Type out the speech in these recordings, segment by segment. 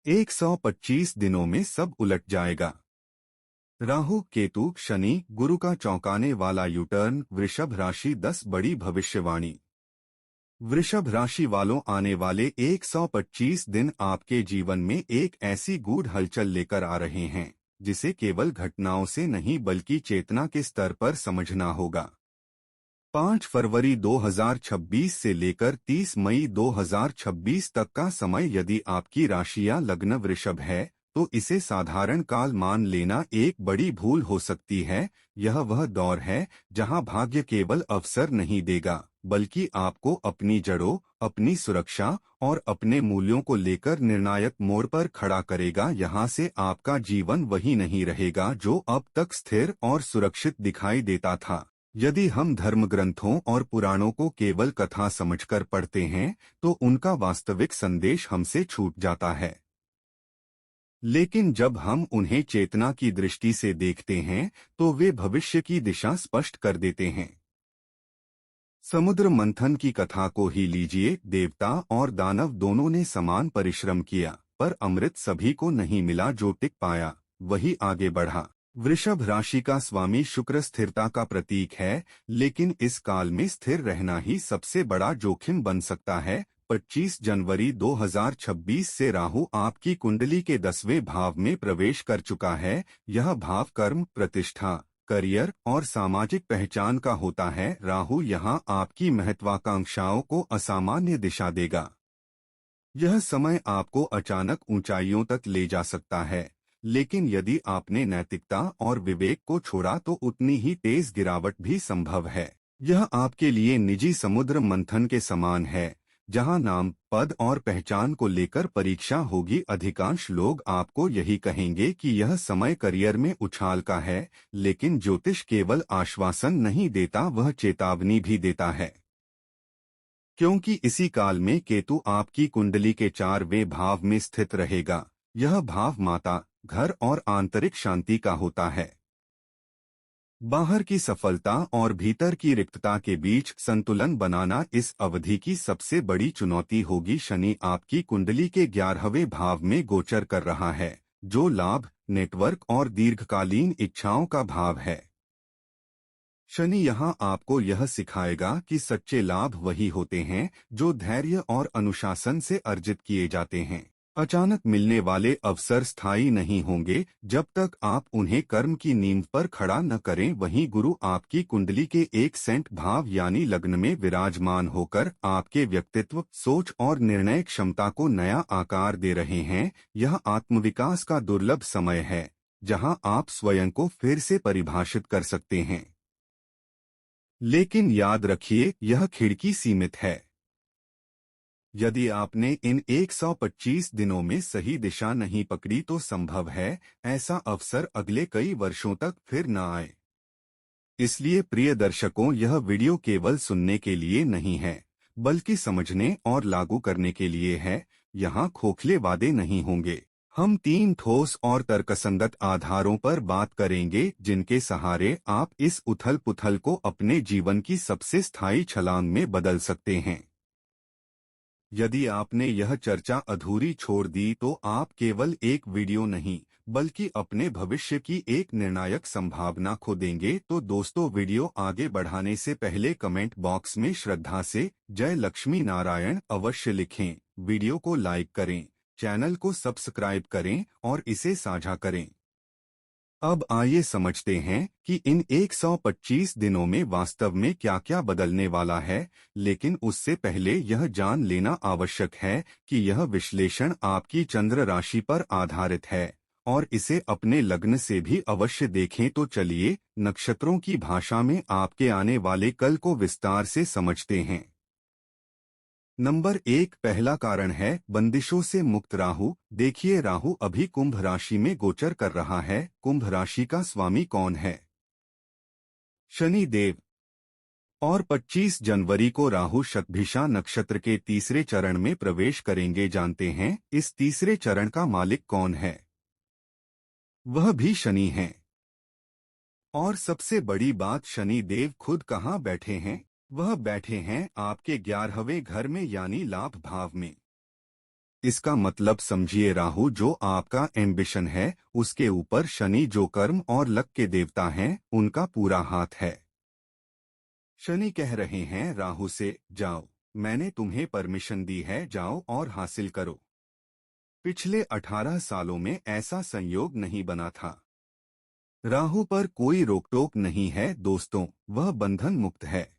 125 दिनों में सब उलट जाएगा। राहु केतु शनि गुरु का चौंकाने वाला यूटर्न। वृषभ राशि 10 बड़ी भविष्यवाणी। वृषभ राशि वालों, आने वाले 125 दिन आपके जीवन में एक ऐसी गूढ़ हलचल लेकर आ रहे हैं जिसे केवल घटनाओं से नहीं बल्कि चेतना के स्तर पर समझना होगा। 5 फरवरी 2026 से लेकर 30 मई 2026 तक का समय यदि आपकी राशि या लग्न वृषभ है तो इसे साधारण काल मान लेना एक बड़ी भूल हो सकती है। यह वह दौर है जहां भाग्य केवल अवसर नहीं देगा बल्कि आपको अपनी जड़ों, अपनी सुरक्षा और अपने मूल्यों को लेकर निर्णायक मोड़ पर खड़ा करेगा। यहाँ से आपका जीवन वही नहीं रहेगा जो अब तक स्थिर और सुरक्षित दिखाई देता था। यदि हम धर्म ग्रंथों और पुराणों को केवल कथा समझकर पढ़ते हैं तो उनका वास्तविक संदेश हमसे छूट जाता है, लेकिन जब हम उन्हें चेतना की दृष्टि से देखते हैं तो वे भविष्य की दिशा स्पष्ट कर देते हैं। समुद्र मंथन की कथा को ही लीजिए। देवता और दानव दोनों ने समान परिश्रम किया, पर अमृत सभी को नहीं मिला। जो टिक पाया वही आगे बढ़ा। वृषभ राशि का स्वामी शुक्र स्थिरता का प्रतीक है, लेकिन इस काल में स्थिर रहना ही सबसे बड़ा जोखिम बन सकता है। 25 जनवरी 2026 से राहु आपकी कुंडली के 10वें भाव में प्रवेश कर चुका है। यह भाव कर्म, प्रतिष्ठा, करियर और सामाजिक पहचान का होता है। राहु यहाँ आपकी महत्वाकांक्षाओं को असामान्य दिशा देगा। यह समय आपको अचानक ऊंचाइयों तक ले जा सकता है, लेकिन यदि आपने नैतिकता और विवेक को छोड़ा तो उतनी ही तेज गिरावट भी संभव है। यह आपके लिए निजी समुद्र मंथन के समान है, जहां नाम, पद और पहचान को लेकर परीक्षा होगी। अधिकांश लोग आपको यही कहेंगे कि यह समय करियर में उछाल का है, लेकिन ज्योतिष केवल आश्वासन नहीं देता, वह चेतावनी भी देता है। क्योंकि इसी काल में केतु आपकी कुंडली के 4वें भाव में स्थित रहेगा। यह भाव माता, घर और आंतरिक शांति का होता है। बाहर की सफलता और भीतर की रिक्तता के बीच संतुलन बनाना इस अवधि की सबसे बड़ी चुनौती होगी। शनि आपकी कुंडली के 11वें भाव में गोचर कर रहा है, जो लाभ, नेटवर्क और दीर्घकालीन इच्छाओं का भाव है। शनि यहां आपको यह सिखाएगा कि सच्चे लाभ वही होते हैं जो धैर्य और अनुशासन से अर्जित किए जाते हैं। अचानक मिलने वाले अवसर स्थायी नहीं होंगे जब तक आप उन्हें कर्म की नींव पर खड़ा न करें। वहीं गुरु आपकी कुंडली के 1 भाव यानी लग्न में विराजमान होकर आपके व्यक्तित्व, सोच और निर्णय क्षमता को नया आकार दे रहे हैं। यह आत्मविकास का दुर्लभ समय है, जहां आप स्वयं को फिर से परिभाषित कर सकते हैं। लेकिन याद रखिए, यह खिड़की सीमित है। यदि आपने इन 125 दिनों में सही दिशा नहीं पकड़ी तो संभव है ऐसा अवसर अगले कई वर्षों तक फिर न आए। इसलिए प्रिय दर्शकों, यह वीडियो केवल सुनने के लिए नहीं है बल्कि समझने और लागू करने के लिए है। यहाँ खोखले वादे नहीं होंगे। हम 3 ठोस और तर्कसंगत आधारों पर बात करेंगे जिनके सहारे आप इस उथल पुथल को अपने जीवन की सबसे स्थायी छलांग में बदल सकते हैं। यदि आपने यह चर्चा अधूरी छोड़ दी तो आप केवल एक वीडियो नहीं बल्कि अपने भविष्य की एक निर्णायक संभावना खो देंगे। तो दोस्तों, वीडियो आगे बढ़ाने से पहले कमेंट बॉक्स में श्रद्धा से जय लक्ष्मी नारायण अवश्य लिखें। वीडियो को लाइक करें, चैनल को सब्सक्राइब करें और इसे साझा करें। अब आइए समझते हैं कि इन 125 दिनों में वास्तव में क्या क्या बदलने वाला है। लेकिन उससे पहले यह जान लेना आवश्यक है कि यह विश्लेषण आपकी चंद्र राशि पर आधारित है और इसे अपने लग्न से भी अवश्य देखें। तो चलिए नक्षत्रों की भाषा में आपके आने वाले कल को विस्तार से समझते हैं। नंबर 1, पहला कारण है बंदिशों से मुक्त राहु। देखिए, राहु अभी कुंभ राशि में गोचर कर रहा है। कुंभ राशि का स्वामी कौन है? शनि देव। और 25 जनवरी को राहु शतभिषा नक्षत्र के तीसरे चरण में प्रवेश करेंगे। जानते हैं इस तीसरे चरण का मालिक कौन है? वह भी शनि है। और सबसे बड़ी बात, शनि देव खुद कहाँ बैठे हैं? वह बैठे हैं आपके 11वें घर में यानी लाभ भाव में। इसका मतलब समझिए, राहु जो आपका एम्बिशन है उसके ऊपर शनि जो कर्म और लक के देवता हैं उनका पूरा हाथ है। शनि कह रहे हैं राहु से, जाओ, मैंने तुम्हें परमिशन दी है, जाओ और हासिल करो। पिछले 18 सालों में ऐसा संयोग नहीं बना था। राहु पर कोई रोक-टोक नहीं है दोस्तों, वह बंधन मुक्त है।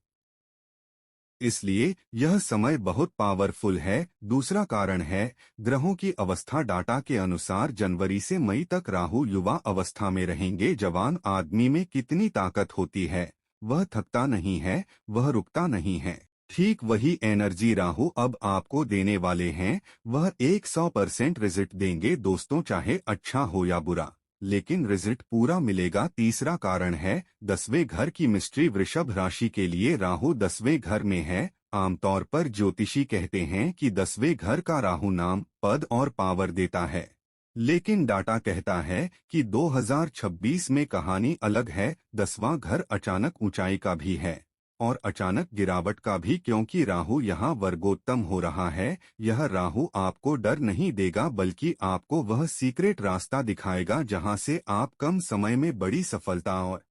इसलिए यह समय बहुत पावरफुल है। दूसरा कारण है ग्रहों की अवस्था। डाटा के अनुसार जनवरी से मई तक राहु युवा अवस्था में रहेंगे। जवान आदमी में कितनी ताकत होती है, वह थकता नहीं है, वह रुकता नहीं है। ठीक वही एनर्जी राहु अब आपको देने वाले हैं। वह 100% रिजल्ट देंगे दोस्तों, चाहे अच्छा हो या बुरा, लेकिन रिजल्ट पूरा मिलेगा। तीसरा कारण है 10वें घर की मिस्ट्री। वृषभ राशि के लिए राहु 10वें घर में है। आमतौर पर ज्योतिषी कहते हैं कि 10वें घर का राहु नाम, पद और पावर देता है, लेकिन डाटा कहता है कि 2026 में कहानी अलग है। 10वां घर अचानक ऊंचाई का भी है और अचानक गिरावट का भी, क्योंकि राहु यहाँ वर्गोत्तम हो रहा है। यह राहु आपको डर नहीं देगा, बल्कि आपको वह सीक्रेट रास्ता दिखाएगा जहाँ से आप कम समय में बड़ी सफलता और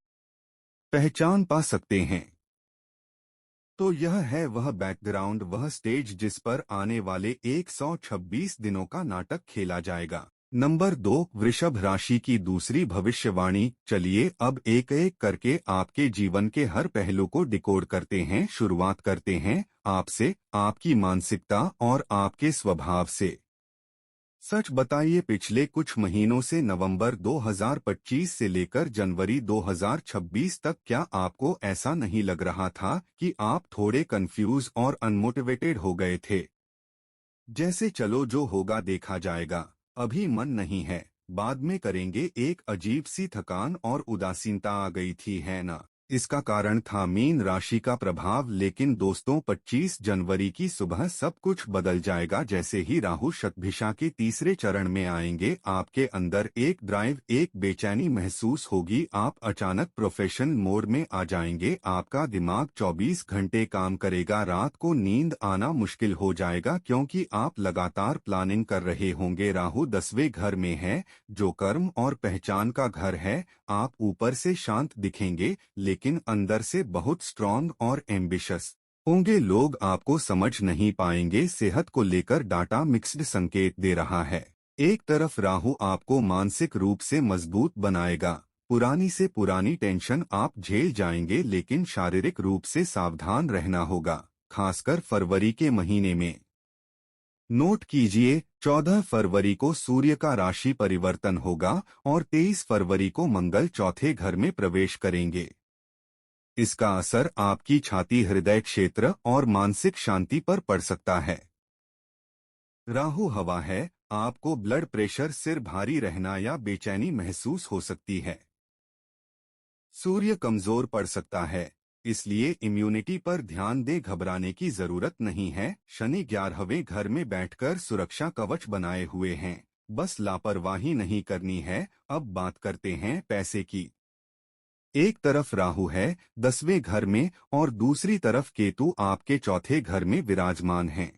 पहचान पा सकते हैं। तो यह है वह बैकग्राउंड, वह स्टेज जिस पर आने वाले 126 दिनों का नाटक खेला जाएगा। नंबर 2, वृषभ राशि की दूसरी भविष्यवाणी। चलिए अब एक एक करके आपके जीवन के हर पहलू को डिकोड करते हैं। शुरुआत करते हैं आपसे, आपकी मानसिकता और आपके स्वभाव से। सच बताइए, पिछले कुछ महीनों से नवंबर 2025 से लेकर जनवरी 2026 तक क्या आपको ऐसा नहीं लग रहा था कि आप थोड़े कंफ्यूज और अनमोटिवेटेड हो गए थे? जैसे चलो जो होगा देखा जाएगा, अभी मन नहीं है, बाद में करेंगे। एक अजीब सी थकान और उदासीनता आ गई थी, है ना? इसका कारण था मीन राशि का प्रभाव। लेकिन दोस्तों 25 जनवरी की सुबह सब कुछ बदल जाएगा। जैसे ही राहु शतभिषा के तीसरे चरण में आएंगे, आपके अंदर एक ड्राइव, एक बेचैनी महसूस होगी। आप अचानक प्रोफेशनल मोड में आ जाएंगे। आपका दिमाग 24 घंटे काम करेगा। रात को नींद आना मुश्किल हो जाएगा, क्योंकि आप लगातार प्लानिंग कर रहे होंगे। राहु 10वें घर में है, जो कर्म और पहचान का घर है। आप ऊपर से शांत दिखेंगे, लेकिन अंदर से बहुत स्ट्रॉन्ग और एम्बिशियस होंगे। लोग आपको समझ नहीं पाएंगे। सेहत को लेकर डाटा मिक्स्ड संकेत दे रहा है। एक तरफ राहु आपको मानसिक रूप से मजबूत बनाएगा, पुरानी से पुरानी टेंशन आप झेल जाएंगे, लेकिन शारीरिक रूप से सावधान रहना होगा, खासकर फरवरी के महीने में। नोट कीजिए, 14 फरवरी को सूर्य का राशि परिवर्तन होगा और 23 फरवरी को मंगल चौथे घर में प्रवेश करेंगे। इसका असर आपकी छाती, हृदय क्षेत्र और मानसिक शांति पर पड़ सकता है। राहु हवा है, आपको ब्लड प्रेशर, सिर भारी रहना या बेचैनी महसूस हो सकती है। सूर्य कमजोर पड़ सकता है, इसलिए इम्यूनिटी पर ध्यान दें। घबराने की जरूरत नहीं है। शनि 11वें घर में बैठकर सुरक्षा कवच बनाए हुए हैं, बस लापरवाही नहीं करनी है। अब बात करते हैं पैसे की। एक तरफ राहु है 10वें घर में और दूसरी तरफ केतु आपके चौथे घर में विराजमान है।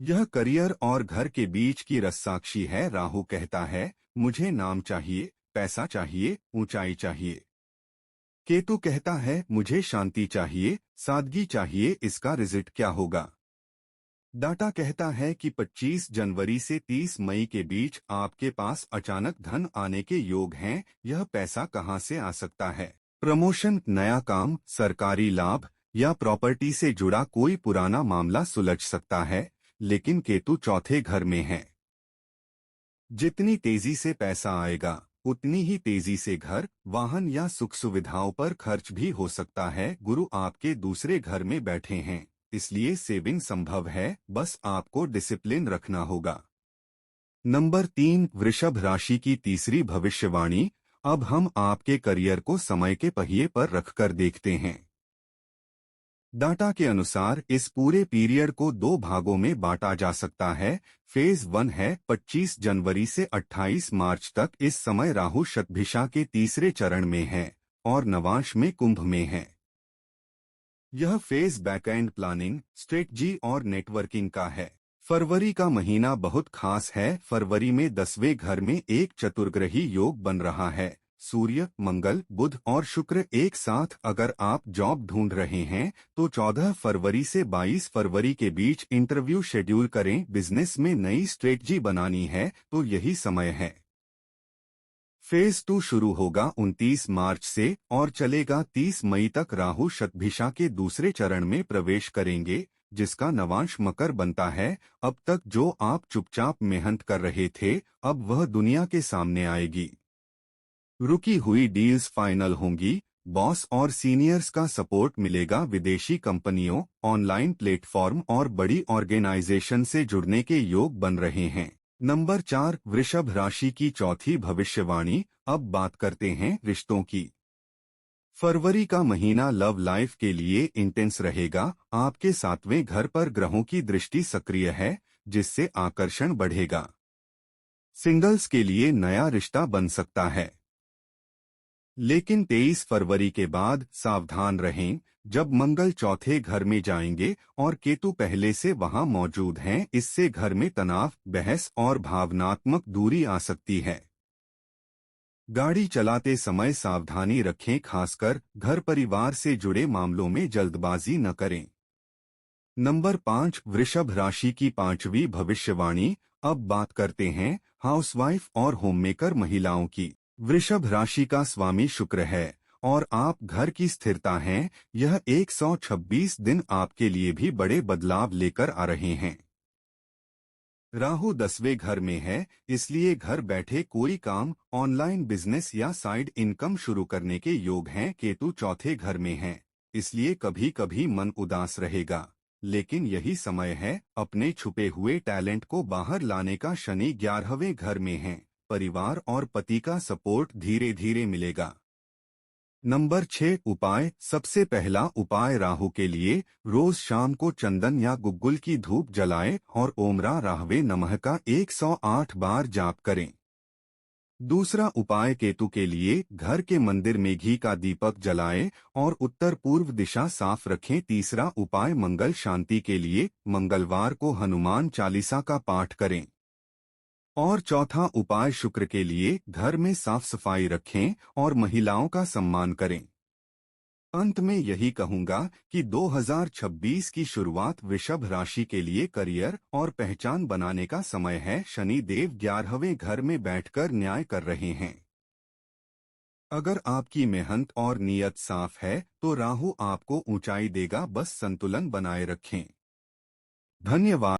यह करियर और घर के बीच की रस्साकशी है। राहु कहता है मुझे नाम चाहिए, पैसा चाहिए, ऊंचाई चाहिए। केतु कहता है मुझे शांति चाहिए, सादगी चाहिए। इसका रिजल्ट क्या होगा? डाटा कहता है कि 25 जनवरी से 30 मई के बीच आपके पास अचानक धन आने के योग हैं। यह पैसा कहां से आ सकता है? प्रमोशन, नया काम, सरकारी लाभ या प्रॉपर्टी से जुड़ा कोई पुराना मामला सुलझ सकता है। लेकिन केतु चौथे घर में है। जितनी तेजी से पैसा आएगा, उतनी ही तेजी से घर, वाहन या सुख सुविधाओं पर खर्च भी हो सकता है। गुरु आपके दूसरे घर में बैठे हैं, इसलिए सेविंग संभव है, बस आपको डिसिप्लिन रखना होगा। नंबर 3, वृषभ राशि की तीसरी भविष्यवाणी। अब हम आपके करियर को समय के पहिए पर रखकर देखते हैं। डाटा के अनुसार इस पूरे पीरियड को 2 भागों में बांटा जा सकता है। फेज 1 है 25 जनवरी से 28 मार्च तक। इस समय राहु शतभिषा के तीसरे चरण में है और नवांश में कुंभ में है। यह फेज बैकएंड प्लानिंग, स्ट्रेटजी और नेटवर्किंग का है। फरवरी का महीना बहुत खास है। फरवरी में 10वें घर में एक चतुर्ग्रही योग बन रहा है। सूर्य, मंगल, बुध और शुक्र एक साथ। अगर आप जॉब ढूंढ रहे हैं तो 14 फरवरी से 22 फरवरी के बीच इंटरव्यू शेड्यूल करें। बिजनेस में नई स्ट्रेटजी बनानी है तो यही समय है। फेज 2 शुरू होगा 29 मार्च से और चलेगा 30 मई तक। राहु शतभिषा के दूसरे चरण में प्रवेश करेंगे, जिसका नवांश मकर बनता है। अब तक जो आप चुपचाप मेहनत कर रहे थे, अब वह दुनिया के सामने आएगी। रुकी हुई डील्स फाइनल होंगी। बॉस और सीनियर्स का सपोर्ट मिलेगा। विदेशी कंपनियों, ऑनलाइन प्लेटफॉर्म और बड़ी ऑर्गेनाइजेशन से जुड़ने के योग बन रहे हैं। नंबर 4, वृषभ राशि की चौथी भविष्यवाणी। अब बात करते हैं रिश्तों की। फरवरी का महीना लव लाइफ के लिए इंटेंस रहेगा। आपके 7वें घर पर ग्रहों की दृष्टि सक्रिय है, जिससे आकर्षण बढ़ेगा। सिंगल्स के लिए नया रिश्ता बन सकता है। लेकिन 23 फरवरी के बाद सावधान रहें, जब मंगल चौथे घर में जाएंगे और केतु पहले से वहां मौजूद हैं। इससे घर में तनाव, बहस और भावनात्मक दूरी आ सकती है। गाड़ी चलाते समय सावधानी रखें, खासकर घर परिवार से जुड़े मामलों में जल्दबाजी न करें। नंबर 5, वृषभ राशि की पांचवी भविष्यवाणी। अब बात करते हैं हाउसवाइफ और होममेकर महिलाओं की। वृषभ राशि का स्वामी शुक्र है और आप घर की स्थिरता हैं। यह 126 दिन आपके लिए भी बड़े बदलाव लेकर आ रहे हैं। राहु 10वें घर में है, इसलिए घर बैठे कोई काम, ऑनलाइन बिजनेस या साइड इनकम शुरू करने के योग हैं। केतु चौथे घर में है, इसलिए कभी कभी मन उदास रहेगा, लेकिन यही समय है अपने छुपे हुए टैलेंट को बाहर लाने का। शनि 11वें घर में है, परिवार और पति का सपोर्ट धीरे धीरे मिलेगा। नंबर 6, उपाय। सबसे पहला उपाय राहु के लिए रोज शाम को चंदन या गुग्गुल की धूप जलाएं और ओम राहवे नमः का 108 बार जाप करें। दूसरा उपाय केतु के लिए घर के मंदिर में घी का दीपक जलाएं और उत्तर पूर्व दिशा साफ रखें। तीसरा उपाय मंगल शांति के लिए मंगलवार को हनुमान चालीसा का पाठ करें। और चौथा उपाय शुक्र के लिए घर में साफ सफाई रखें और महिलाओं का सम्मान करें। अंत में यही कहूंगा कि 2026 की शुरुआत वृषभ राशि के लिए करियर और पहचान बनाने का समय है। शनि देव 11वें घर में बैठकर न्याय कर रहे हैं। अगर आपकी मेहनत और नीयत साफ है तो राहु आपको ऊंचाई देगा। बस संतुलन बनाए रखें। धन्यवाद।